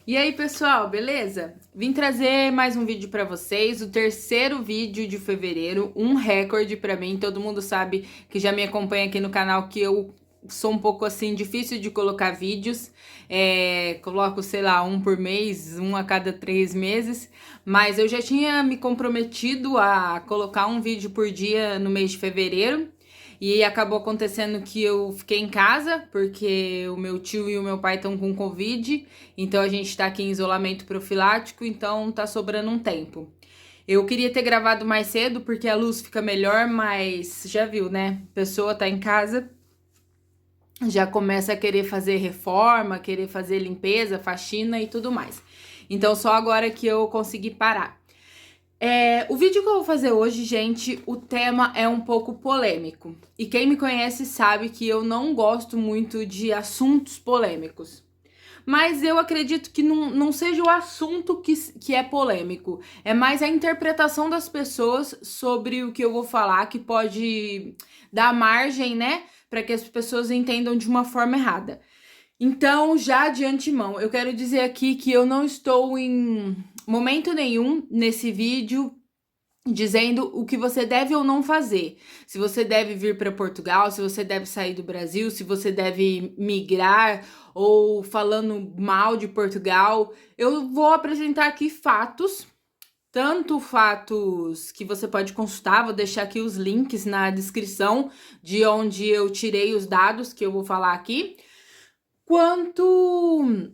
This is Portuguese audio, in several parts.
E aí, pessoal, beleza? Vim trazer mais um vídeo pra vocês, o terceiro vídeo de fevereiro, um recorde pra mim. Todo mundo sabe que já me acompanha aqui no canal que eu sou um pouco assim difícil de colocar vídeos. Coloco, sei lá, um por mês, um a cada 3 meses, mas eu já tinha me comprometido a colocar um vídeo por dia no mês de fevereiro. E acabou acontecendo que eu fiquei em casa, porque o meu tio e o meu pai estão com Covid, então a gente tá aqui em isolamento profilático, então tá sobrando um tempo. Eu queria ter gravado mais cedo, porque a luz fica melhor, mas já viu, né? A pessoa tá em casa, já começa a querer fazer reforma, querer fazer limpeza, faxina e tudo mais. Então só agora que eu consegui parar. O vídeo que eu vou fazer hoje, gente, o tema é um pouco polêmico. E quem me conhece sabe que eu não gosto muito de assuntos polêmicos. Mas eu acredito que não seja o assunto que é polêmico. É mais a interpretação das pessoas sobre o que eu vou falar, que pode dar margem, né, para que as pessoas entendam de uma forma errada. Então, já de antemão, eu quero dizer aqui que eu não estou em momento nenhum nesse vídeo dizendo o que você deve ou não fazer. Se você deve vir para Portugal, se você deve sair do Brasil, se você deve migrar ou falando mal de Portugal. Eu vou apresentar aqui fatos, tanto fatos que você pode consultar, vou deixar aqui os links na descrição de onde eu tirei os dados que eu vou falar aqui, quanto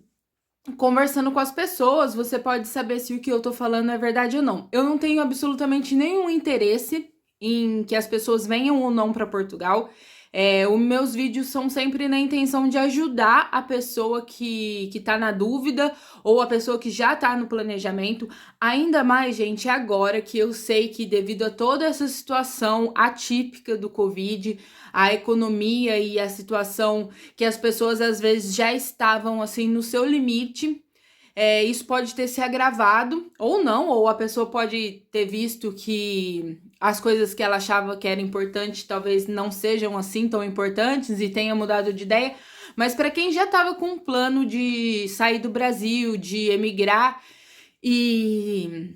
conversando com as pessoas, você pode saber se o que eu tô falando é verdade ou não. Eu não tenho absolutamente nenhum interesse em que as pessoas venham ou não para Portugal. Os meus vídeos são sempre na intenção de ajudar a pessoa que tá na dúvida ou a pessoa que já tá no planejamento. Ainda mais, gente, agora que eu sei que devido a toda essa situação atípica do Covid, a economia e a situação que as pessoas às vezes já estavam assim no seu limite, isso pode ter se agravado ou não, ou a pessoa pode ter visto que as coisas que ela achava que era importante talvez não sejam assim tão importantes e tenha mudado de ideia. Mas para quem já estava com um plano de sair do Brasil, de emigrar e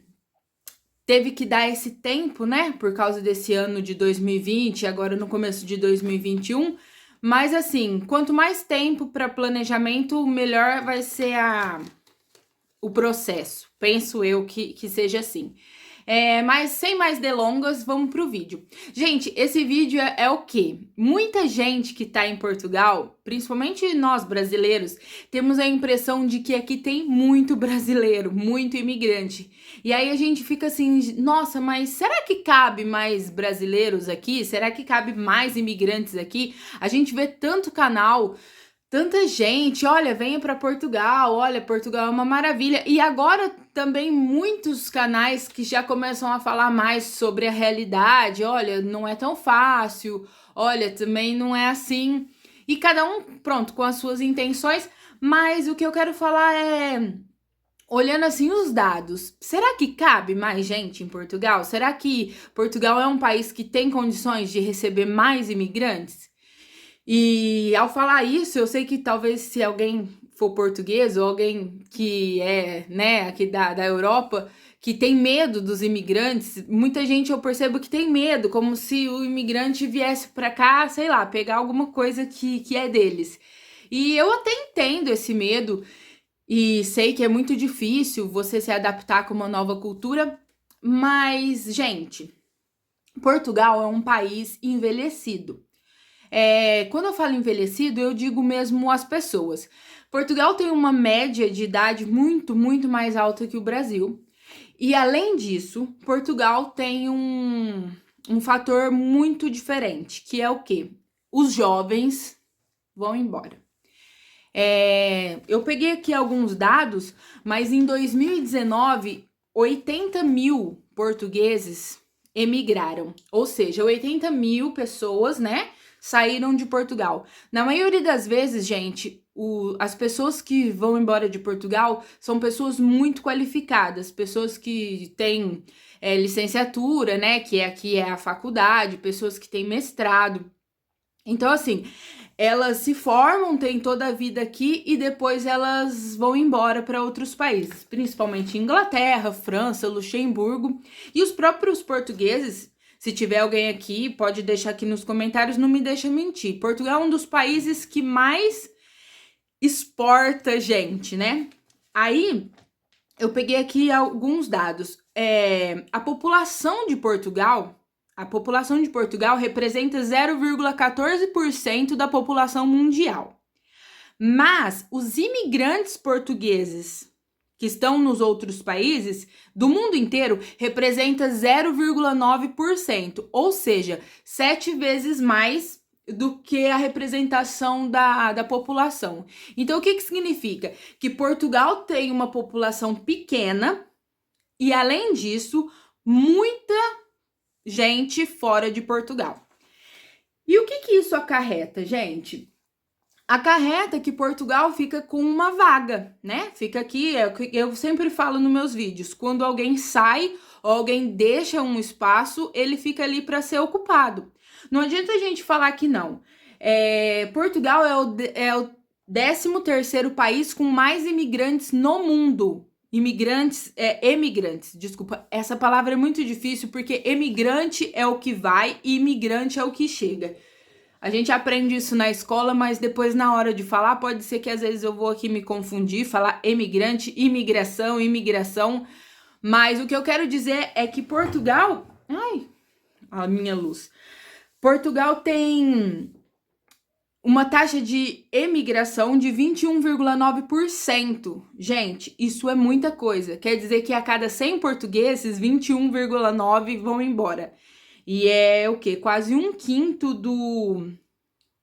teve que dar esse tempo, né, por causa desse ano de 2020, agora no começo de 2021. Mas assim, quanto mais tempo para planejamento, melhor vai ser o processo. Penso eu que seja assim. Mas sem mais delongas, vamos pro vídeo. Gente, esse vídeo é o quê? Muita gente que tá em Portugal, principalmente nós brasileiros, temos a impressão de que aqui tem muito brasileiro, muito imigrante. E aí a gente fica assim, nossa, mas será que cabe mais brasileiros aqui? Será que cabe mais imigrantes aqui? A gente vê tanto canal, tanta gente, olha, venha para Portugal, olha, Portugal é uma maravilha. E agora também muitos canais que já começam a falar mais sobre a realidade, olha, não é tão fácil, olha, também não é assim. E cada um, pronto, com as suas intenções, mas o que eu quero falar é, olhando assim os dados, será que cabe mais gente em Portugal? Será que Portugal é um país que tem condições de receber mais imigrantes? E ao falar isso, eu sei que talvez se alguém for português ou alguém que é, né, aqui da Europa, que tem medo dos imigrantes, muita gente eu percebo que tem medo, como se o imigrante viesse pra cá, sei lá, pegar alguma coisa que é deles. E eu até entendo esse medo e sei que é muito difícil você se adaptar com uma nova cultura, mas, gente, Portugal é um país envelhecido. Quando eu falo envelhecido, eu digo mesmo as pessoas. Portugal tem uma média de idade muito, muito mais alta que o Brasil. E além disso, Portugal tem um fator muito diferente, que é o quê? Os jovens vão embora. Eu peguei aqui alguns dados, mas em 2019, 80 mil portugueses emigraram. Ou seja, 80 mil pessoas, né, saíram de Portugal. Na maioria das vezes, gente, as pessoas que vão embora de Portugal são pessoas muito qualificadas, pessoas que têm licenciatura, né, que aqui é a faculdade, pessoas que têm mestrado. Então, assim, elas se formam, têm toda a vida aqui e depois elas vão embora para outros países, principalmente Inglaterra, França, Luxemburgo. E os próprios portugueses, se tiver alguém aqui, pode deixar aqui nos comentários, não me deixa mentir. Portugal é um dos países que mais exporta gente, né? Aí, eu peguei aqui alguns dados. A população de Portugal representa 0,14% da população mundial. Mas os imigrantes portugueses que estão nos outros países do mundo inteiro representa 0,9%, ou seja, 7 vezes mais do que a representação da população. Então, o que significa? Que Portugal tem uma população pequena e, além disso, muita gente fora de Portugal. E o que isso acarreta, gente? Acarreta que Portugal fica com uma vaga, né? Fica aqui, eu sempre falo nos meus vídeos, quando alguém sai ou alguém deixa um espaço, ele fica ali para ser ocupado. Não adianta a gente falar que não. Portugal é o 13º país com mais imigrantes no mundo. Emigrantes, desculpa, essa palavra é muito difícil porque emigrante é o que vai e imigrante é o que chega. A gente aprende isso na escola, mas depois na hora de falar, pode ser que às vezes eu vou aqui me confundir, falar emigrante, imigração, mas o que eu quero dizer é que Portugal, a minha luz, Portugal tem uma taxa de emigração de 21,9%. Gente, isso é muita coisa. Quer dizer que a cada 100 portugueses, 21,9 vão embora. E é o quê? Quase 1/5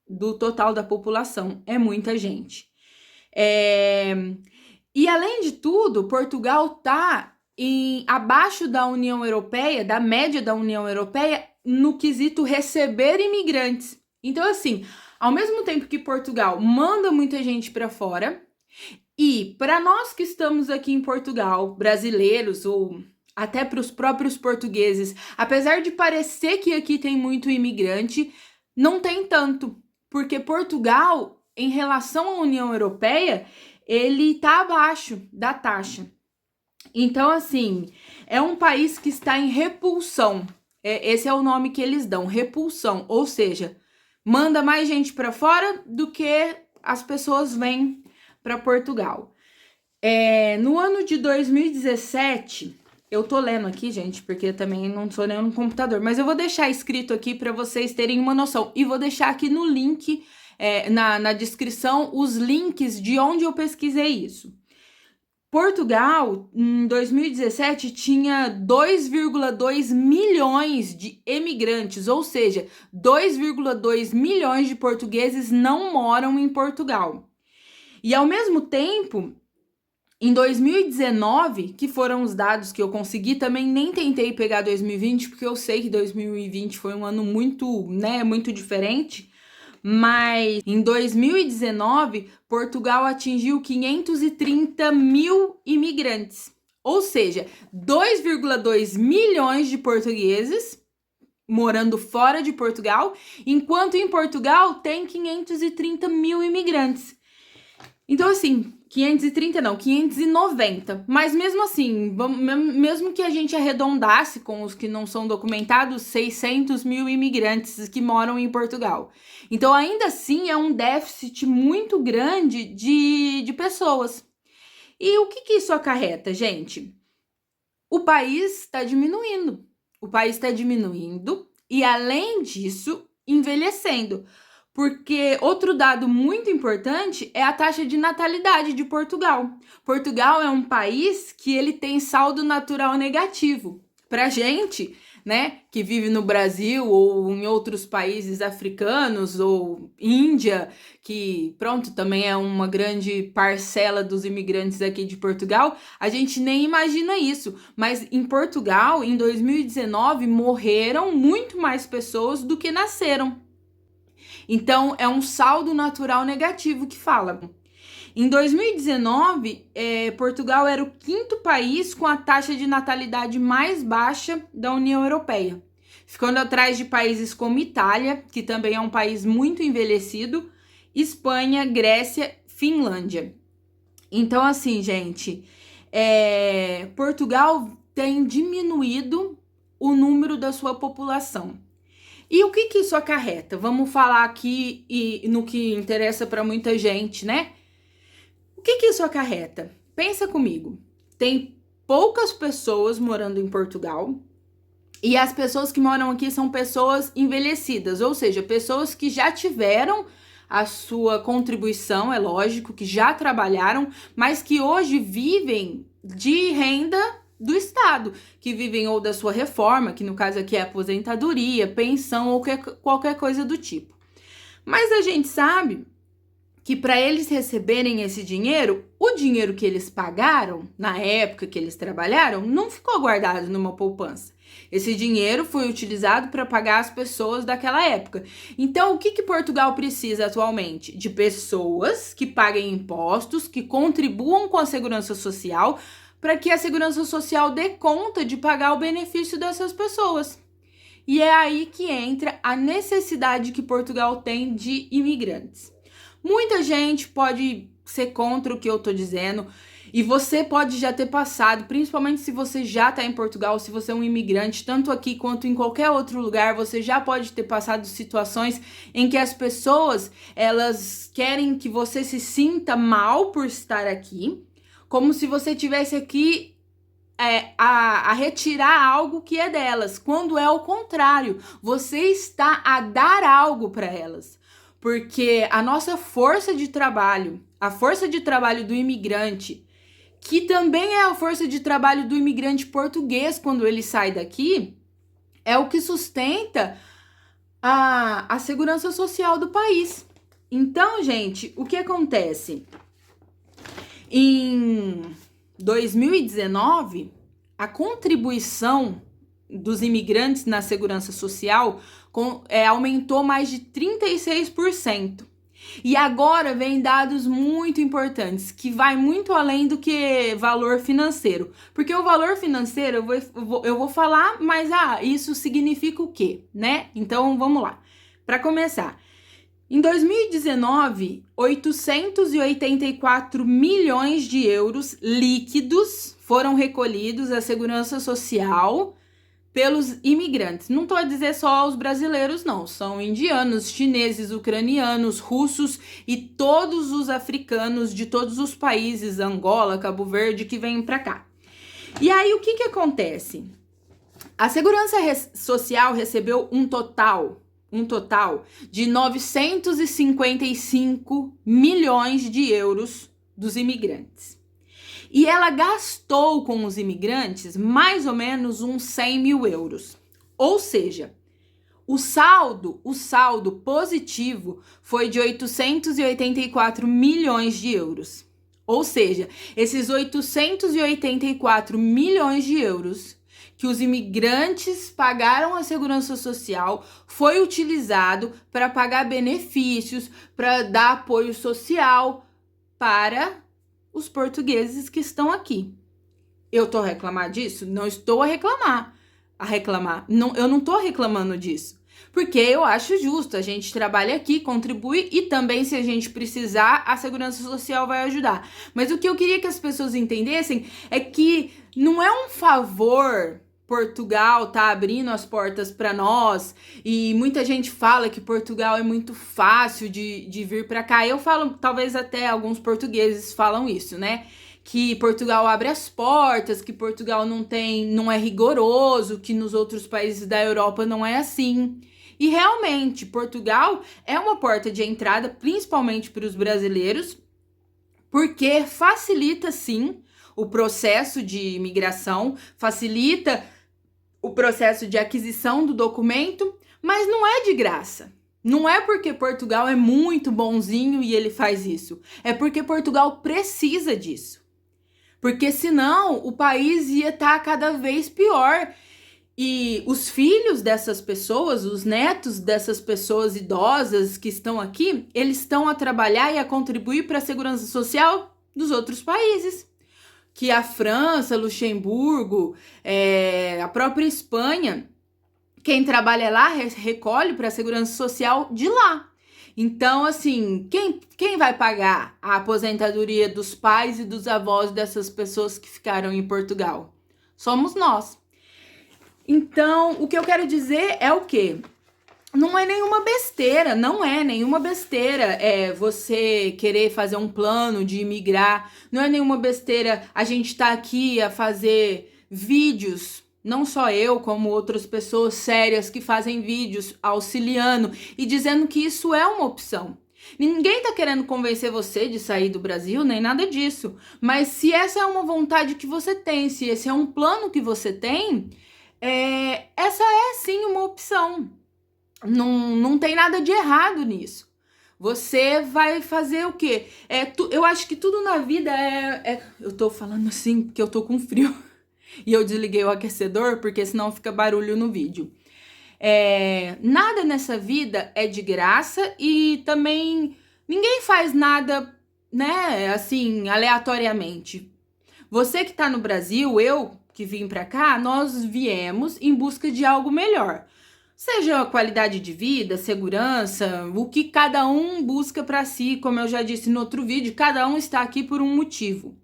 do total da população. É muita gente. E além de tudo, Portugal está abaixo da União Europeia, da média da União Europeia, no quesito receber imigrantes. Então, assim, ao mesmo tempo que Portugal manda muita gente para fora, e para nós que estamos aqui em Portugal, brasileiros ou até para os próprios portugueses, apesar de parecer que aqui tem muito imigrante, não tem tanto, porque Portugal, em relação à União Europeia, ele está abaixo da taxa. Então, assim, é um país que está em repulsão. Esse é o nome que eles dão, repulsão, ou seja, manda mais gente para fora do que as pessoas vêm para Portugal. No ano de 2017, eu tô lendo aqui, gente, porque eu também não sou lendo no computador, mas eu vou deixar escrito aqui para vocês terem uma noção. E vou deixar aqui no link, na descrição, os links de onde eu pesquisei isso. Portugal, em 2017, tinha 2,2 milhões de emigrantes, ou seja, 2,2 milhões de portugueses não moram em Portugal. E, ao mesmo tempo, em 2019, que foram os dados que eu consegui, também nem tentei pegar 2020, porque eu sei que 2020 foi um ano muito, muito diferente, mas em 2019, Portugal atingiu 530 mil imigrantes, ou seja, 2,2 milhões de portugueses morando fora de Portugal, enquanto em Portugal tem 530 mil imigrantes. Então, assim, 590. Mas mesmo assim, mesmo que a gente arredondasse com os que não são documentados, 600 mil imigrantes que moram em Portugal. Então, ainda assim, é um déficit muito grande de pessoas. E o que isso acarreta, gente? O país está diminuindo. O país está diminuindo e, além disso, envelhecendo. Porque outro dado muito importante é a taxa de natalidade de Portugal. Portugal é um país que ele tem saldo natural negativo. Pra gente, né, que vive no Brasil ou em outros países africanos ou Índia, que, pronto, também é uma grande parcela dos imigrantes aqui de Portugal, a gente nem imagina isso. Mas em Portugal, em 2019, morreram muito mais pessoas do que nasceram. Então, é um saldo natural negativo que fala. Em 2019, Portugal era o 5º país com a taxa de natalidade mais baixa da União Europeia. ficando atrás de países como Itália, que também é um país muito envelhecido, Espanha, Grécia, Finlândia. Então, assim, gente, Portugal tem diminuído o número da sua população. E o que isso acarreta? Vamos falar aqui no que interessa para muita gente, né? O que isso acarreta? Pensa comigo. Tem poucas pessoas morando em Portugal e as pessoas que moram aqui são pessoas envelhecidas, ou seja, pessoas que já tiveram a sua contribuição, é lógico, que já trabalharam, mas que hoje vivem de renda do Estado, que vivem ou da sua reforma, que no caso aqui é aposentadoria, pensão ou qualquer coisa do tipo. Mas a gente sabe que para eles receberem esse dinheiro, o dinheiro que eles pagaram na época que eles trabalharam não ficou guardado numa poupança. Esse dinheiro foi utilizado para pagar as pessoas daquela época. Então, o que Portugal precisa atualmente? De pessoas que paguem impostos, que contribuam com a segurança social, para que a segurança social dê conta de pagar o benefício dessas pessoas. E é aí que entra a necessidade que Portugal tem de imigrantes. Muita gente pode ser contra o que eu tô dizendo, e você pode já ter passado, principalmente se você já tá em Portugal, se você é um imigrante, tanto aqui quanto em qualquer outro lugar, você já pode ter passado situações em que as pessoas, elas querem que você se sinta mal por estar aqui, como se você tivesse aqui a retirar algo que é delas, quando é o contrário, você está a dar algo para elas. Porque a nossa força de trabalho, a força de trabalho do imigrante, que também é a força de trabalho do imigrante português quando ele sai daqui, é o que sustenta a segurança social do país. Então, gente, o que acontece? Em 2019, a contribuição dos imigrantes na segurança social aumentou mais de 36%. E agora vem dados muito importantes, que vai muito além do que valor financeiro. Porque o valor financeiro eu vou falar, mas isso significa o quê, né? Então vamos lá. Para começar, em 2019, 884 milhões de euros líquidos foram recolhidos à segurança social pelos imigrantes. Não estou a dizer só os brasileiros, não. São indianos, chineses, ucranianos, russos e todos os africanos de todos os países, Angola, Cabo Verde, que vêm para cá. E aí, o que acontece? A segurança social recebeu um total de 955 milhões de euros dos imigrantes. E ela gastou com os imigrantes mais ou menos uns 100 mil euros. Ou seja, o saldo positivo foi de 884 milhões de euros. Ou seja, esses 884 milhões de euros que os imigrantes pagaram à segurança social foi utilizado para pagar benefícios, para dar apoio social para os portugueses que estão aqui. Eu tô a reclamar disso? Não estou a reclamar. Não, eu não tô reclamando disso. Porque eu acho justo, a gente trabalha aqui, contribui e também se a gente precisar, a segurança social vai ajudar. Mas o que eu queria que as pessoas entendessem é que não é um favor Portugal tá abrindo as portas para nós, e muita gente fala que Portugal é muito fácil de vir para cá. Eu falo, talvez até alguns portugueses falam isso, né? Que Portugal abre as portas, que Portugal não é rigoroso, que nos outros países da Europa não é assim. E realmente, Portugal é uma porta de entrada, principalmente para os brasileiros, porque facilita sim o processo de imigração, facilita o processo de aquisição do documento, mas não é de graça. Não é porque Portugal é muito bonzinho e ele faz isso. É porque Portugal precisa disso. Porque senão o país ia estar cada vez pior. E os filhos dessas pessoas, os netos dessas pessoas idosas que estão aqui, eles estão a trabalhar e a contribuir para a segurança social dos outros países. Que a França, Luxemburgo, a própria Espanha, Quem trabalha lá recolhe para a segurança social de lá. Então, assim, quem vai pagar a aposentadoria dos pais e dos avós dessas pessoas que ficaram em Portugal? Somos nós. Então, o que eu quero dizer é o quê? Não é nenhuma besteira, não é nenhuma besteira você querer fazer um plano de imigrar, não é nenhuma besteira a gente tá aqui a fazer vídeos, não só eu, como outras pessoas sérias que fazem vídeos auxiliando e dizendo que isso é uma opção. Ninguém tá querendo convencer você de sair do Brasil, nem nada disso. Mas se essa é uma vontade que você tem, se esse é um plano que você tem, essa é sim uma opção. Não tem nada de errado nisso. Você vai fazer o quê? Eu acho que tudo na vida eu tô falando assim porque eu tô com frio. E eu desliguei o aquecedor porque senão fica barulho no vídeo. Nada nessa vida é de graça e também ninguém faz nada, né, assim, aleatoriamente. Você que tá no Brasil, eu que vim pra cá, nós viemos em busca de algo melhor. Seja a qualidade de vida, segurança, o que cada um busca pra si, como eu já disse no outro vídeo, cada um está aqui por um motivo.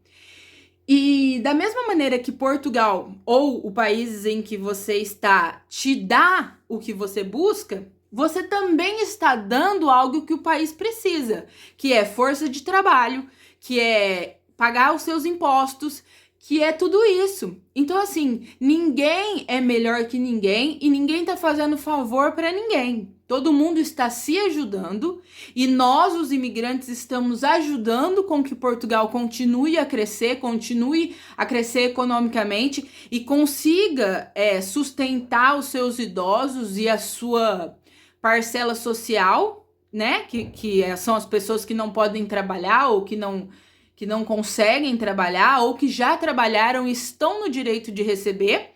E da mesma maneira que Portugal ou o país em que você está te dá o que você busca, você também está dando algo que o país precisa, que é força de trabalho, que é pagar os seus impostos, que é tudo isso. Então, assim, ninguém é melhor que ninguém e ninguém tá fazendo favor para ninguém. Todo mundo está se ajudando e nós, os imigrantes, estamos ajudando com que Portugal continue a crescer economicamente e consiga sustentar os seus idosos e a sua parcela social, né? Que são as pessoas que não podem trabalhar ou que não conseguem trabalhar ou que já trabalharam e estão no direito de receber.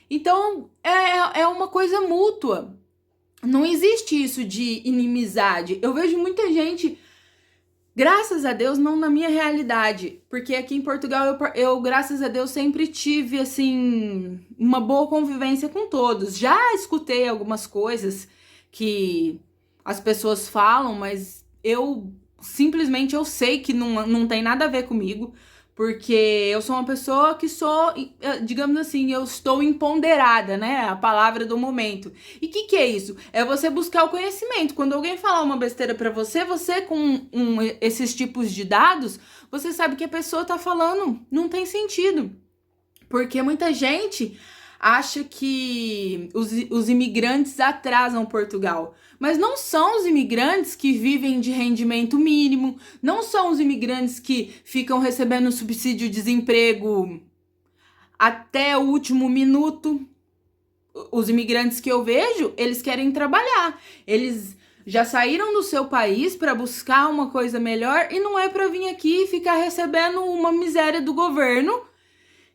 Então, é uma coisa mútua. Não existe isso de inimizade. Eu vejo muita gente, graças a Deus, não na minha realidade, porque aqui em Portugal eu graças a Deus, sempre tive, assim, uma boa convivência com todos. Já escutei algumas coisas que as pessoas falam, mas simplesmente eu sei que não tem nada a ver comigo, porque eu sou uma pessoa que sou, digamos assim, eu estou empoderada, né? A palavra do momento. E o que é isso? É você buscar o conhecimento. Quando alguém falar uma besteira pra você com esses tipos de dados, você sabe que a pessoa tá falando, não tem sentido. Porque muita gente acha que os imigrantes atrasam Portugal. Mas não são os imigrantes que vivem de rendimento mínimo, não são os imigrantes que ficam recebendo subsídio-desemprego até o último minuto. Os imigrantes que eu vejo, eles querem trabalhar. Eles já saíram do seu país para buscar uma coisa melhor e não é para vir aqui e ficar recebendo uma miséria do governo.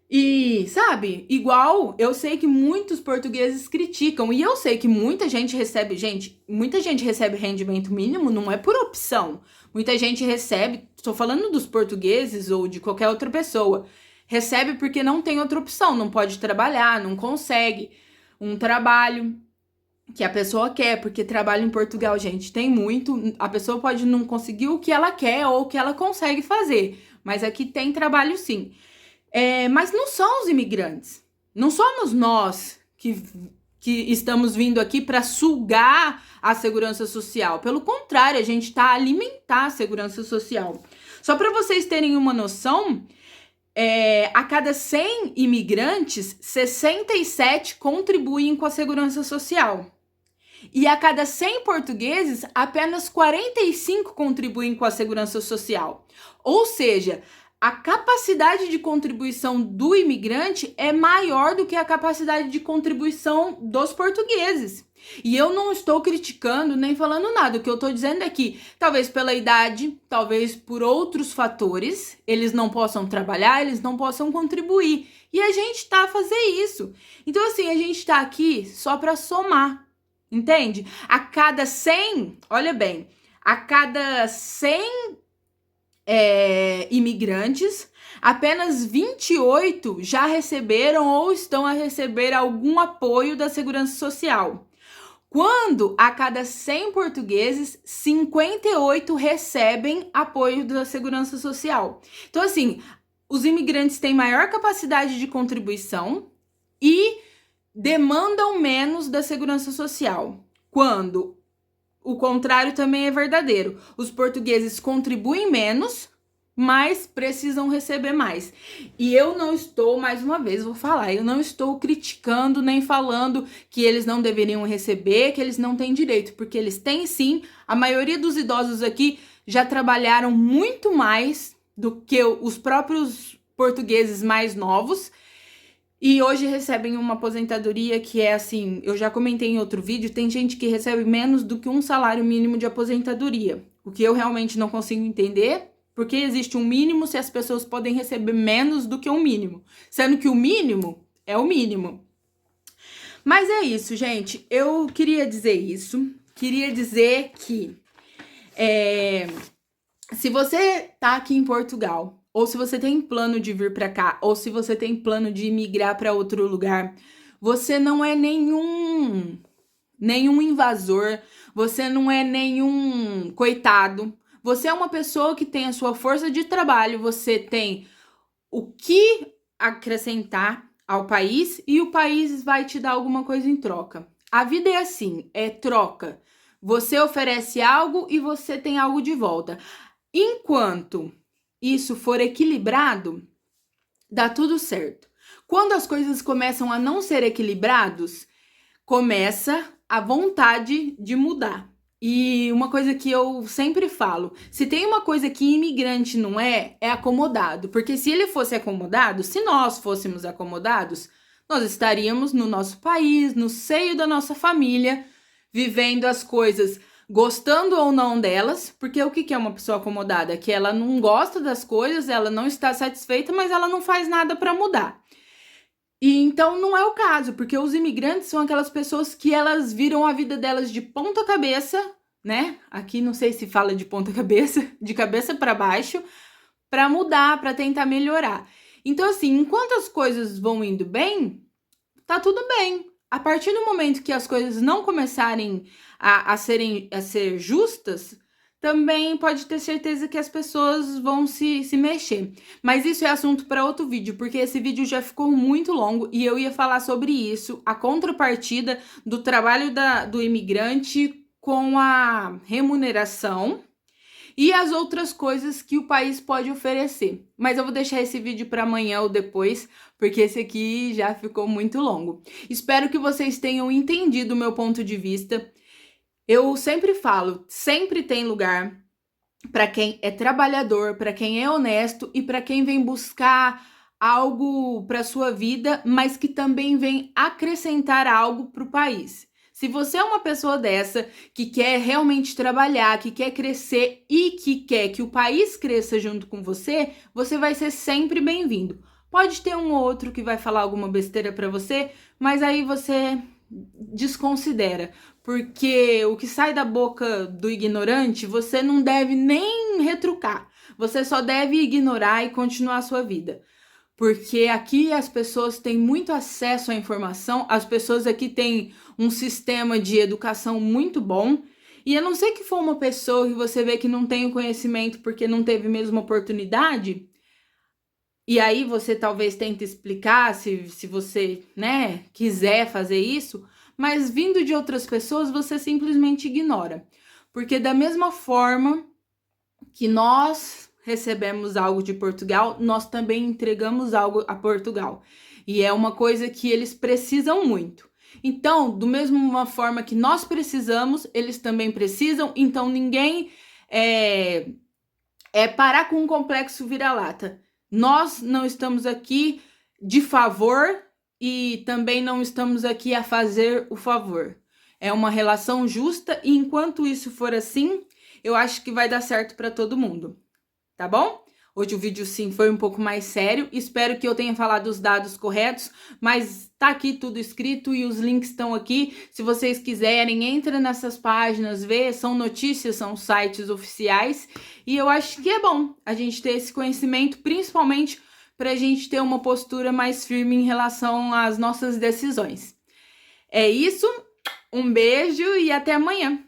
E, sabe, igual eu sei que muitos portugueses criticam e eu sei que muita gente recebe rendimento mínimo, não é por opção. Muita gente recebe, estou falando dos portugueses ou de qualquer outra pessoa, recebe porque não tem outra opção, não pode trabalhar, não consegue um trabalho que a pessoa quer, porque trabalho em Portugal, gente, tem muito, a pessoa pode não conseguir o que ela quer ou o que ela consegue fazer, mas aqui tem trabalho sim. Mas não são os imigrantes, não somos nós que estamos vindo aqui para sugar a segurança social. Pelo contrário, a gente está a alimentar a segurança social. Só para vocês terem uma noção, a cada 100 imigrantes, 67 contribuem com a segurança social. E a cada 100 portugueses, apenas 45 contribuem com a segurança social. Ou seja, a capacidade de contribuição do imigrante é maior do que a capacidade de contribuição dos portugueses. E eu não estou criticando nem falando nada. O que eu estou dizendo é que, talvez pela idade, talvez por outros fatores, eles não possam trabalhar, eles não possam contribuir. E a gente está a fazer isso. Então, assim, a gente está aqui só para somar, entende? A cada 100, olha bem, a cada 100 imigrantes, apenas 28 já receberam ou estão a receber algum apoio da Segurança Social. Quando a cada 100 portugueses, 58 recebem apoio da Segurança Social. Então, assim, os imigrantes têm maior capacidade de contribuição e demandam menos da Segurança Social. Quando o contrário também é verdadeiro. Os portugueses contribuem menos, mas precisam receber mais. E eu não estou, mais uma vez vou falar, eu não estou criticando nem falando que eles não deveriam receber, que eles não têm direito, porque eles têm sim. A maioria dos idosos aqui já trabalharam muito mais do que os próprios portugueses mais novos, e hoje recebem uma aposentadoria que é assim, eu já comentei em outro vídeo, tem gente que recebe menos do que um salário mínimo de aposentadoria, o que eu realmente não consigo entender. Porque existe um mínimo se as pessoas podem receber menos do que um mínimo, sendo que o mínimo é o mínimo. Mas é isso, gente. Eu queria dizer isso. Queria dizer que se você tá aqui em Portugal, ou se você tem plano de vir para cá, ou se você tem plano de migrar para outro lugar, você não é nenhum invasor, você não é nenhum coitado. Você é uma pessoa que tem a sua força de trabalho, você tem o que acrescentar ao país e o país vai te dar alguma coisa em troca. A vida é assim, é troca. Você oferece algo e você tem algo de volta. Enquanto isso for equilibrado, dá tudo certo. Quando as coisas começam a não ser equilibrados, começa a vontade de mudar. E uma coisa que eu sempre falo, se tem uma coisa que imigrante não é acomodado. Porque se ele fosse acomodado, se nós fôssemos acomodados, nós estaríamos no nosso país, no seio da nossa família, vivendo as coisas, gostando ou não delas. Porque o que é uma pessoa acomodada? Que ela não gosta das coisas, ela não está satisfeita, mas ela não faz nada para mudar. E então não é o caso, porque os imigrantes são aquelas pessoas que elas viram a vida delas de ponta cabeça, né? Aqui não sei se fala de ponta cabeça, de cabeça para baixo, para mudar, para tentar melhorar. Então assim, enquanto as coisas vão indo bem, tá tudo bem. A partir do momento que as coisas não começarem a ser justas, também pode ter certeza que as pessoas vão se mexer. Mas isso é assunto para outro vídeo, porque esse vídeo já ficou muito longo e eu ia falar sobre isso, a contrapartida do trabalho do imigrante com a remuneração e as outras coisas que o país pode oferecer. Mas eu vou deixar esse vídeo para amanhã ou depois, porque esse aqui já ficou muito longo. Espero que vocês tenham entendido o meu ponto de vista. Eu sempre falo, sempre tem lugar para quem é trabalhador, para quem é honesto e para quem vem buscar algo para sua vida, mas que também vem acrescentar algo para o país. Se você é uma pessoa dessa que quer realmente trabalhar, que quer crescer e que quer que o país cresça junto com você, você vai ser sempre bem-vindo. Pode ter um ou outro que vai falar alguma besteira para você, mas aí você desconsidera, porque o que sai da boca do ignorante, você não deve nem retrucar. Você só deve ignorar e continuar a sua vida. Porque aqui as pessoas têm muito acesso à informação, as pessoas aqui têm um sistema de educação muito bom. E a não ser que for uma pessoa que você vê que não tem o conhecimento porque não teve mesmo oportunidade, e aí você talvez tente explicar se você, né, quiser fazer isso, mas vindo de outras pessoas você simplesmente ignora. Porque da mesma forma que nós recebemos algo de Portugal, nós também entregamos algo a Portugal. E é uma coisa que eles precisam muito. Então, do mesma forma que nós precisamos, eles também precisam. Então, ninguém parar com um complexo vira-lata. Nós não estamos aqui de favor e também não estamos aqui a fazer o favor. É uma relação justa e enquanto isso for assim, eu acho que vai dar certo para todo mundo. Tá bom? Hoje o vídeo sim foi um pouco mais sério, espero que eu tenha falado os dados corretos, mas tá aqui tudo escrito e os links estão aqui. Se vocês quiserem, entra nessas páginas, vê, são notícias, são sites oficiais. E eu acho que é bom a gente ter esse conhecimento, principalmente para a gente ter uma postura mais firme em relação às nossas decisões. É isso, um beijo e até amanhã!